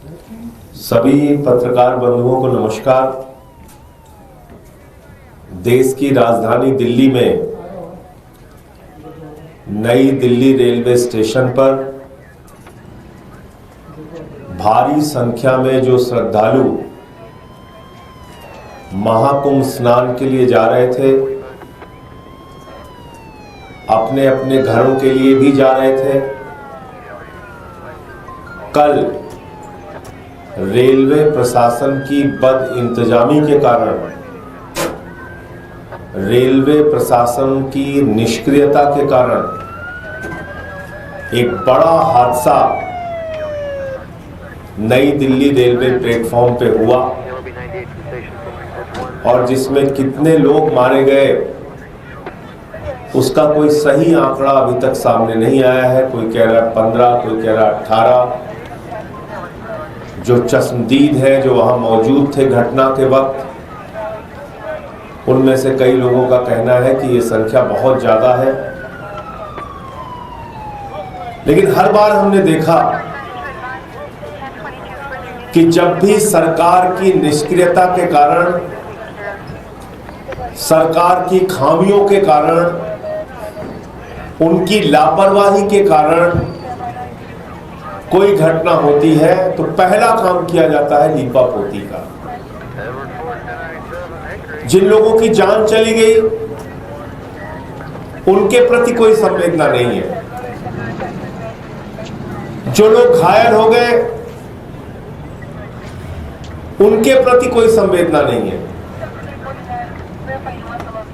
सभी पत्रकार बंधुओं को नमस्कार। देश की राजधानी दिल्ली में नई दिल्ली रेलवे स्टेशन पर भारी संख्या में जो श्रद्धालु महाकुंभ स्नान के लिए जा रहे थे, अपने अपने घरों के लिए भी जा रहे थे, कल रेलवे प्रशासन की बदइंतजामी के कारण, रेलवे प्रशासन की निष्क्रियता के कारण एक बड़ा हादसा नई दिल्ली रेलवे प्लेटफॉर्म पे हुआ और जिसमें कितने लोग मारे गए उसका कोई सही आंकड़ा अभी तक सामने नहीं आया है। कोई कह रहा है 15, कोई कह रहा है 18। जो चश्मदीद हैं, जो वहां मौजूद थे घटना के वक्त, उनमें से कई लोगों का कहना है कि ये संख्या बहुत ज्यादा है। लेकिन हर बार हमने देखा कि जब भी सरकार की निष्क्रियता के कारण, सरकार की खामियों के कारण, उनकी लापरवाही के कारण कोई घटना होती है तो पहला काम किया जाता है लीपापोती का। जिन लोगों की जान चली गई उनके प्रति कोई संवेदना नहीं है। जो लोग घायल हो गए उनके प्रति कोई संवेदना नहीं है।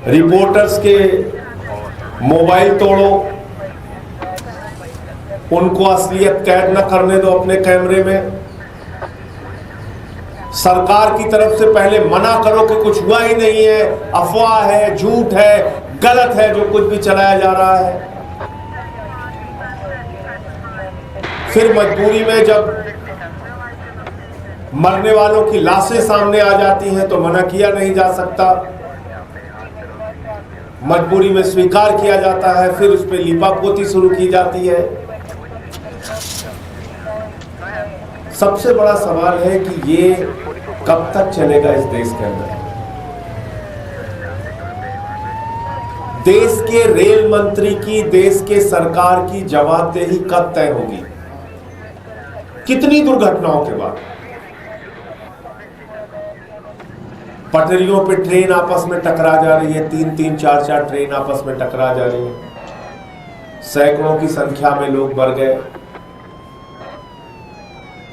रिपोर्टर्स के मोबाइल तोड़ो, उनको असलियत कैद न करने दो अपने कैमरे में। सरकार की तरफ से पहले मना करो कि कुछ हुआ ही नहीं है, अफवाह है, झूठ है, गलत है जो कुछ भी चलाया जा रहा है। फिर मजबूरी में जब मरने वालों की लाशें सामने आ जाती हैं तो मना किया नहीं जा सकता, मजबूरी में स्वीकार किया जाता है, फिर उस पर लीपापोती शुरू की जाती है। सबसे बड़ा सवाल है कि ये कब तक चलेगा इस देश के अंदर। देश के रेल मंत्री की, देश के सरकार की जवाबदेही कब तय होगी? कितनी दुर्घटनाओं के बाद पटरियों पे ट्रेन आपस में टकरा जा रही है, 3-3, 4-4 ट्रेन आपस में टकरा जा रही है, सैकड़ों की संख्या में लोग मर गए,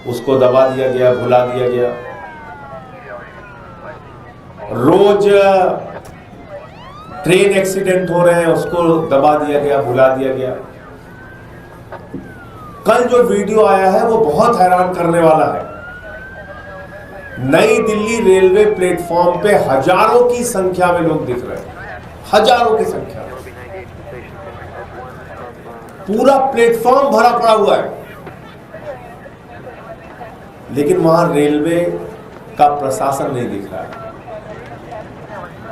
उसको दबा दिया गया, भुला दिया गया। रोज ट्रेन एक्सीडेंट हो रहे हैं, उसको दबा दिया गया, भुला दिया गया। कल जो वीडियो आया है वो बहुत हैरान करने वाला है। नई दिल्ली रेलवे प्लेटफॉर्म पे हजारों की संख्या में लोग दिख रहे हैं, हजारों की संख्या में। पूरा प्लेटफॉर्म भरा पड़ा हुआ है, लेकिन वहां रेलवे का प्रशासन नहीं दिख रहा है।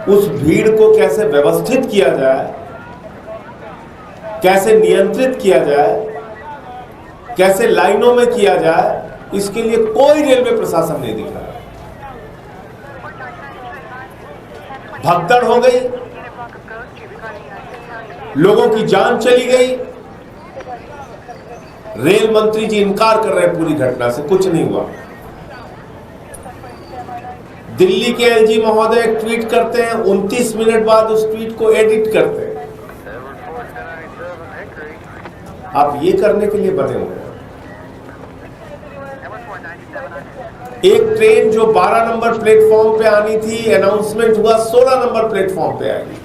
उस भीड़ को कैसे व्यवस्थित किया जाए, कैसे नियंत्रित किया जाए, कैसे लाइनों में किया जाए, इसके लिए कोई रेलवे प्रशासन नहीं दिख रहा है। भगदड़ हो गई, लोगों की जान चली गई। रेल मंत्री जी इनकार कर रहे हैं पूरी घटना से, कुछ नहीं हुआ। दिल्ली के एलजी महोदय एक ट्वीट करते हैं, 29 मिनट बाद उस ट्वीट को एडिट करते हैं। आप ये करने के लिए बने हुए हैं। एक ट्रेन जो 12 नंबर प्लेटफॉर्म पे आनी थी, अनाउंसमेंट हुआ 16 नंबर प्लेटफॉर्म पे आएगी,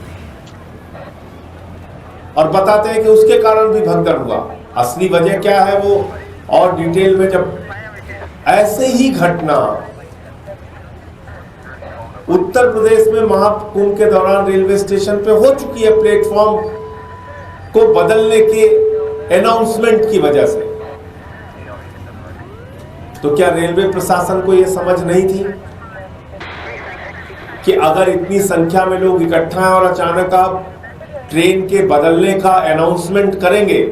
और बताते हैं कि उसके कारण भी भगदड़ हुआ। असली वजह क्या है वो और डिटेल में, जब ऐसे ही घटना उत्तर प्रदेश में महाकुंभ के दौरान रेलवे स्टेशन पे हो चुकी है, प्लेटफॉर्म को बदलने के अनाउंसमेंट की वजह से। तो क्या रेलवे प्रशासन को यह समझ नहीं थी कि अगर इतनी संख्या में लोग इकट्ठा हैं और अचानक आप ट्रेन के बदलने का अनाउंसमेंट करेंगे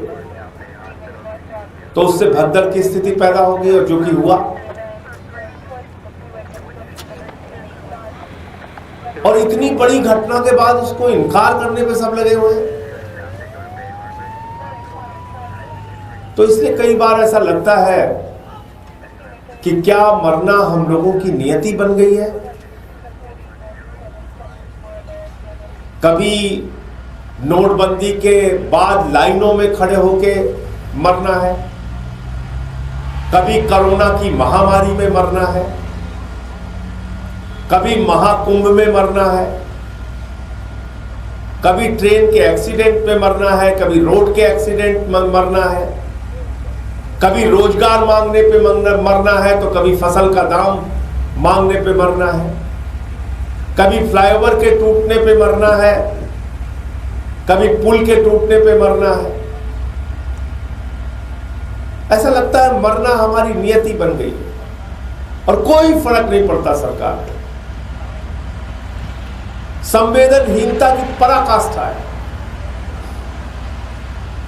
तो उससे भगदड़ की स्थिति पैदा होगी, और जो कि हुआ। और इतनी बड़ी घटना के बाद उसको इनकार करने पे सब लगे हुए हैं। तो इसलिए कई बार ऐसा लगता है कि क्या मरना हम लोगों की नियति बन गई है। कभी नोटबंदी के बाद लाइनों में खड़े होके मरना है, कभी कोरोना की महामारी में मरना है, कभी महाकुंभ में मरना है, कभी ट्रेन के एक्सीडेंट में मरना है, कभी रोड के एक्सीडेंट में मरना है, कभी रोजगार मांगने पे मरना है, तो कभी फसल का दाम मांगने पे मरना है, कभी फ्लाईओवर के टूटने पे मरना है, कभी पुल के टूटने पे मरना है। ऐसा लगता है मरना हमारी नियति बन गई है और कोई फर्क नहीं पड़ता सरकार को। संवेदनहीनता की पराकाष्ठा है,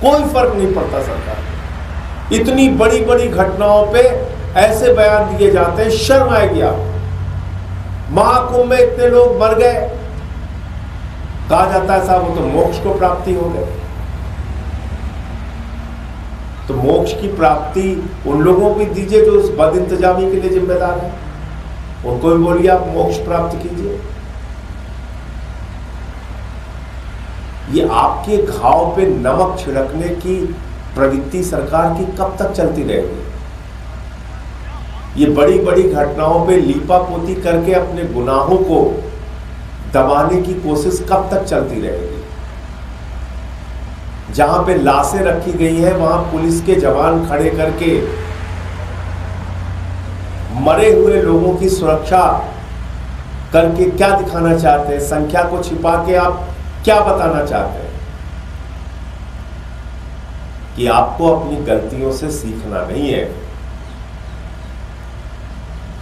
कोई फर्क नहीं पड़ता सरकार को। इतनी बड़ी बड़ी घटनाओं पे ऐसे बयान दिए जाते हैं, शर्म आएगी आपको। महाकुंभ में इतने लोग मर गए, कहा जाता है साहब वो तो मोक्ष को प्राप्ति हो गए। तो मोक्ष की प्राप्ति उन लोगों को दीजिए जो उस बद इंतजामी के लिए जिम्मेदार है, उनको भी बोलिए आप मोक्ष प्राप्त कीजिए। ये आपके घाव पे नमक छिड़कने की प्रवृत्ति सरकार की कब तक चलती रहेगी। ये बड़ी बड़ी घटनाओं पे लीपापोती करके अपने गुनाहों को दबाने की कोशिश कब तक चलती रहेगी। जहां पे लाशें रखी गई हैं वहां पुलिस के जवान खड़े करके मरे हुए लोगों की सुरक्षा करके क्या दिखाना चाहते हैं, संख्या को छिपा के आप क्या बताना चाहते हैं कि आपको अपनी गलतियों से सीखना नहीं है,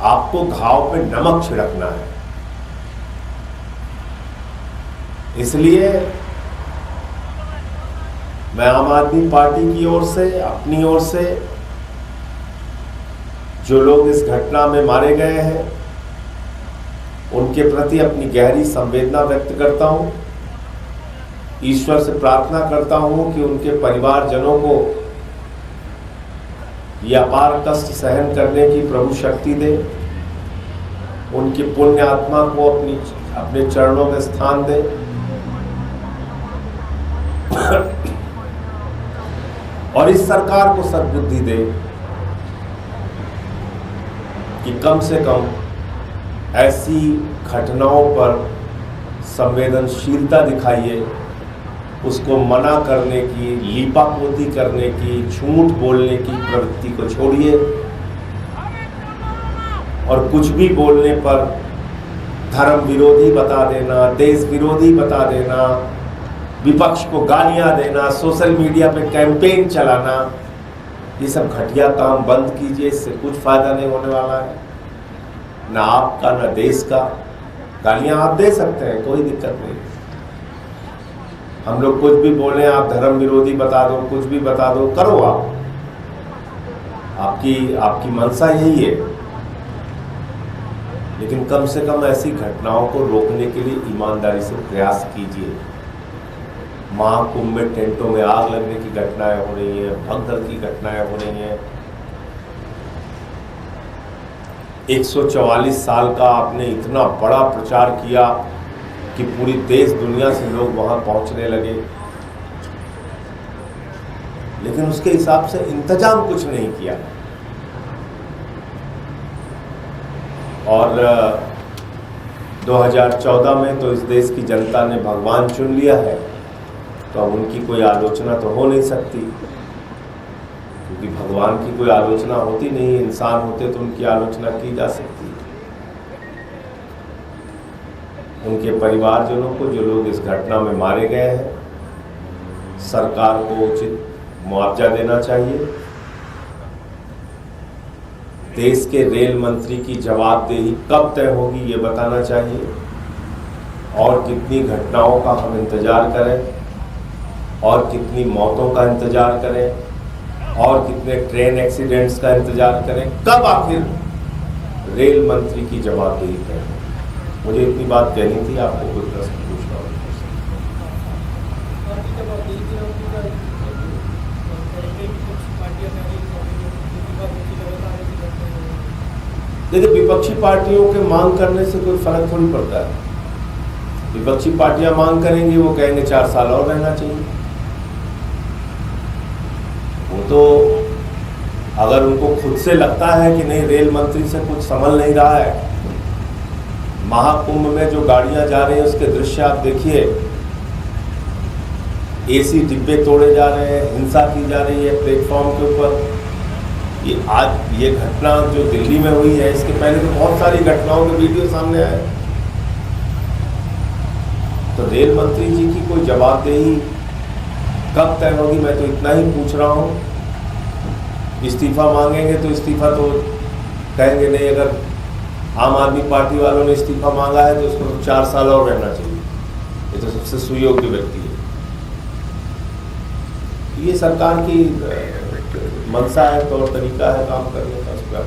आपको घाव पे नमक छिड़कना है। इसलिए मैं आम आदमी पार्टी की ओर से, अपनी ओर से, जो लोग इस घटना में मारे गए हैं उनके प्रति अपनी गहरी संवेदना व्यक्त करता हूं। ईश्वर से प्रार्थना करता हूं कि उनके परिवारजनों को यह अपार कष्ट सहन करने की प्रभु शक्ति दे, उनकी पुण्य आत्मा को अपने चरणों में स्थान दे। और इस सरकार को सद्बुद्धि दे कि कम से कम ऐसी घटनाओं पर संवेदनशीलता दिखाइए, उसको मना करने की, लीपापोती करने की, झूठ बोलने की प्रवृत्ति को छोड़िए और कुछ भी बोलने पर धर्म विरोधी बता देना, देश विरोधी बता देना, विपक्ष को गालियां देना, सोशल मीडिया पे कैंपेन चलाना, ये सब घटिया काम बंद कीजिए। इससे कुछ फायदा नहीं होने वाला है, ना आपका ना देश का। गालियां आप दे सकते हैं, कोई दिक्कत नहीं। हम लोग कुछ भी बोलें, आप धर्म विरोधी बता दो, कुछ भी बता दो, करो आपकी मंशा यही है। लेकिन कम से कम ऐसी घटनाओं को रोकने के लिए ईमानदारी से प्रयास कीजिए। महाकुंभ में टेंटों में आग लगने की घटनाएं हो रही हैं, भगदड़ की घटनाएं हो रही हैं। 144 साल का आपने इतना बड़ा प्रचार किया कि पूरी देश दुनिया से लोग वहां पहुंचने लगे, लेकिन उसके हिसाब से इंतजाम कुछ नहीं किया। और 2014 में तो इस देश की जनता ने भगवान चुन लिया है, तो अब उनकी कोई आलोचना तो हो नहीं सकती, क्योंकि भगवान की कोई आलोचना होती नहीं। इंसान होते तो उनकी आलोचना की जा सकती। उनके परिवारजनों को, जो लोग इस घटना में मारे गए हैं, सरकार को उचित मुआवजा देना चाहिए। देश के रेल मंत्री की जवाबदेही कब तय होगी ये बताना चाहिए, और कितनी घटनाओं का हम इंतजार करें, और कितनी मौतों का इंतजार करें, और कितने ट्रेन एक्सीडेंट्स का इंतजार करें, कब आखिर रेल मंत्री की जवाबदेही तय हो। मुझे इतनी बात कहनी थी, आपको कोई प्रश्न पूछना हो। देखिए, विपक्षी पार्टियों के मांग करने से कोई फर्क थोड़ी पड़ता है। विपक्षी पार्टियां मांग करेंगी, वो कहेंगे 4 साल और रहना चाहिए। वो तो अगर उनको खुद से लगता है कि नहीं, रेल मंत्री से कुछ संभल नहीं रहा है, महाकुंभ में जो गाड़ियां जा रही हैं उसके दृश्य आप देखिए, एसी डिब्बे तोड़े जा रहे हैं, हिंसा की जा रही है प्लेटफॉर्म के ऊपर। ये घटना जो दिल्ली में हुई है, इसके पहले तो बहुत सारी घटनाओं के वीडियो सामने आए। तो रेल मंत्री जी की कोई जवाबदेही कब तय होगी, मैं तो इतना ही पूछ रहा हूँ। इस्तीफा मांगेंगे तो इस्तीफा तो कहेंगे नहीं, अगर आम आदमी पार्टी वालों ने इस्तीफा मांगा है तो उसको 4 साल और रहना चाहिए। ये तो सबसे सुयोग्य व्यक्ति है। ये सरकार की मंशा है, तौर तरीका है काम करने का।